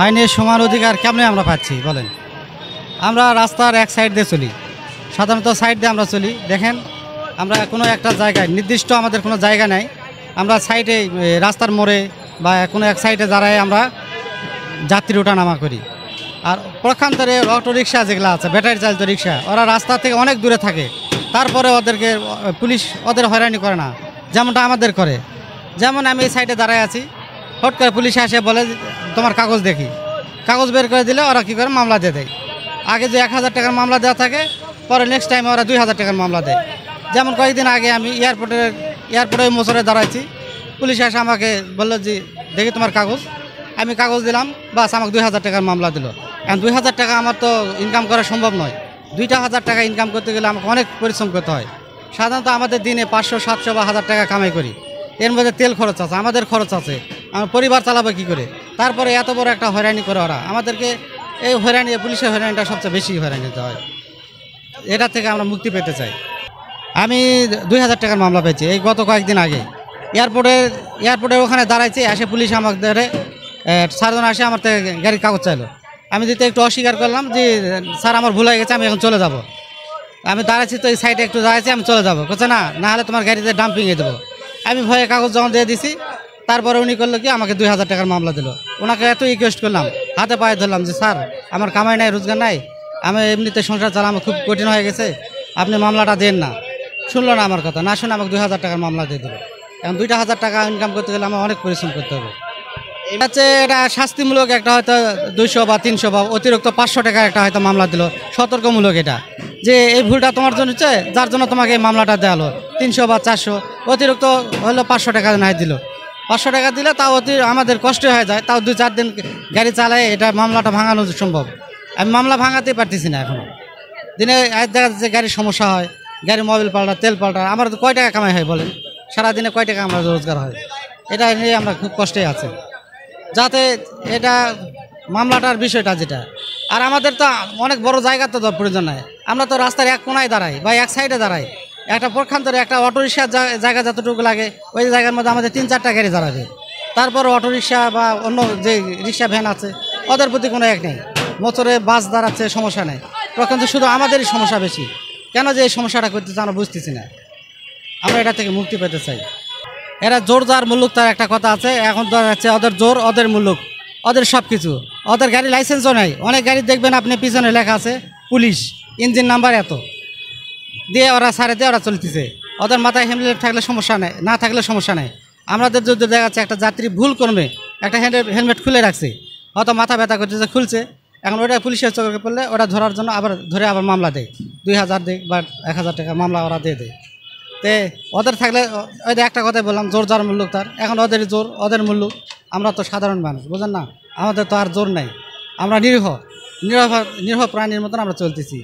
আইনের সমান অধিকার কেমনে আমরা পাচ্ছি বলেন? আমরা রাস্তার এক সাইড দিয়ে চলি, সাধারণত সাইড দিয়ে আমরা চলি। দেখেন, আমরা কোনো একটা জায়গায় নির্দিষ্ট আমাদের কোনো জায়গা নেই, আমরা সাইডে রাস্তার মোড়ে বা কোনো এক সাইডে দাঁড়ায় আমরা যাত্রী ওঠানামা করি। আর প্রখান্তরে অটো রিক্সা যেগুলো আছে, ব্যাটারি চালিত রিক্সা, ওরা রাস্তা থেকে অনেক দূরে থাকে, তারপরে ওদেরকে পুলিশ ওদের হয়রানি করে না, যেমনটা আমাদের করে। যেমন আমি এই সাইডে দাঁড়ায় আছি, হট করে পুলিশ এসে বলে তোমার কাগজ দেখি, কাগজ বের করে দিলে ওরা কী করে মামলা দিয়ে দেয়। আগে যে 1000 টাকার মামলা দেওয়া থাকে, পরে নেক্সট টাইমে ওরা 2000 টাকার মামলা দেয়। যেমন কয়েকদিন আগে আমি এয়ারপোর্টে মোচরে দাঁড়াইছি, পুলিশ এসে আমাকে বললো যে দেখি তোমার কাগজ, আমি কাগজ দিলাম, বাস আমাকে 2000 টাকার মামলা দিল। এখন 2000 টাকা আমার তো ইনকাম করা সম্ভব নয়, 2000 টাকা ইনকাম করতে গেলে আমাকে অনেক পরিশ্রম করতে হয়। সাধারণত আমাদের দিনে 500, 700 বা 1000 টাকা কামাই করি, এর মধ্যে তেল খরচ আছে, আমাদের খরচ আছে, আমার পরিবার চালাবে কী করে? তারপরে এত বড় একটা হয়রানি করে ওরা আমাদেরকে। এই হয়রানি, পুলিশের হয়রানিটা সবচেয়ে বেশি হয়রানি দিতে হয়, এটা থেকে আমরা মুক্তি পেতে চাই। আমি 2000 টাকার মামলা পেয়েছি এই গত কয়েকদিন আগে। এয়ারপোর্টের ওখানে দাঁড়াইছি, এসে পুলিশ আমাদের 4 জন আসে আমার থেকে গাড়ির কাগজ চাইলো। আমি দিতে একটু অস্বীকার করলাম যে স্যার আমার ভুল হয়ে গেছে, আমি এখন চলে যাব। আমি দাঁড়াইছি তো এই সাইডে একটু দাঁড়াইছি, আমি চলে যাবো, বলছে না, না হলে তোমার গাড়িতে ডাম্পিংয়ে দেবো। আমি ভয়ে কাগজ যখন দিয়ে দিছি, তারপরে উনি করলো কি আমাকে 2000 টাকার মামলা দিল। ওনাকে এত রিকোয়েস্ট করলাম, হাতে পায়ে ধরলাম যে স্যার আমার কামাই নাই, রোজগার নাই, আমি এমনিতে সংসার চালানো খুব কঠিন হয়ে গেছে, আপনি মামলাটা দেন না। শুনলো না আমার কথা, না শুনে আমাকে 2000 টাকার মামলা দিয়ে দিল। এখন 2000 টাকা ইনকাম করতে গেলে আমার অনেক পরিশ্রম করতে হবে। এটা শাস্তিমূলক একটা হয়তো 200 বা 300 বা অতিরিক্ত 500 টাকা একটা হয়তো মামলা দিল, সতর্কমূলক এটা, যে এই ভুলটা তোমার জন্য হচ্ছে, যার জন্য তোমাকে এই মামলাটা দেওয়া হলো। 300 বা 400, অতিরিক্ত হলো 500 টাকা নাই দিল। 500 টাকা দিলে তাও আমাদের কষ্ট হয়ে যায়, তাও 2-4 দিন গাড়ি চালায় এটা মামলাটা ভাঙানো সম্ভব। আমি মামলা ভাঙাতে পারতেছি না এখনও। দিনে দেখা যাচ্ছে গাড়ির সমস্যা হয়, গাড়ির মোবিল পাল্টা, তেল পাল্টা, আমার তো কয় টাকা কামাই হয় বলেন? সারাদিনে কয় টাকা আমরা রোজগার হয়? এটা নিয়ে আমরা খুব কষ্টে আছি, যাতে এটা মামলাটার বিষয়টা যেটা। আর আমাদের তো অনেক বড় জায়গা তো প্রয়োজন নাই, আমরা তো রাস্তার এক কোনায় দাঁড়াই বা এক সাইডে দাঁড়াই। একটা প্রখান্তরে একটা অটোরিক্সার জায়গা যতটুকু লাগে, ওই জায়গার মধ্যে আমাদের 3-4টা গাড়ি দাঁড়াবে। তারপর অটোরিক্সা বা অন্য যে রিক্সা ভ্যান আছে, ওদের প্রতি কোনো এক নেই। মোচরে বাস দাঁড়াচ্ছে, সমস্যা নেই। প্রখান্ত শুধু আমাদেরই সমস্যা বেশি। কেন যে এই সমস্যাটা করতেছে আমরা বুঝতেছি না। আমরা এটা থেকে মুক্তি পেতে চাই। এরা জোর যার মুল্লুক, তার একটা কথা আছে, এখন ধরা যাচ্ছে ওদের জোর, ওদের মুল্লুক, ওদের সব কিছু। ওদের গাড়ি লাইসেন্সও নেই, অনেক গাড়ি দেখবেন আপনি পিছনে লেখা আছে পুলিশ, ইঞ্জিন নাম্বার এত দিয়ে ওরা সারে দিয়ে ওরা চলতেছে। ওদের মাথায় হেলমেট থাকলে সমস্যা নেই, না থাকলে সমস্যা নেই। আমাদের যদি দেখা যাচ্ছে একটা যাত্রী ভুল করবে, একটা হেলমেট খুলে রাখছে, হয়তো মাথা ব্যথা করতেছে, খুলছে, এখন ওটা পুলিশের চোখে পড়লে ওরা ধরার জন্য আবার মামলা দেয়, 2000 দেয় বা 1000 টাকা মামলা ওরা দিয়ে দেয়। তে ওদের থাকলে ওই একটা কথাই বললাম, জোর যার মুল্লুক তার। এখন ওদের জোর, ওদের মুল্লুক। আমরা তো সাধারণ মানুষ, বুঝেন না, আমাদের তো আর জোর নাই। আমরা নিরীহ প্রাণীর মতন আমরা চলতেছি।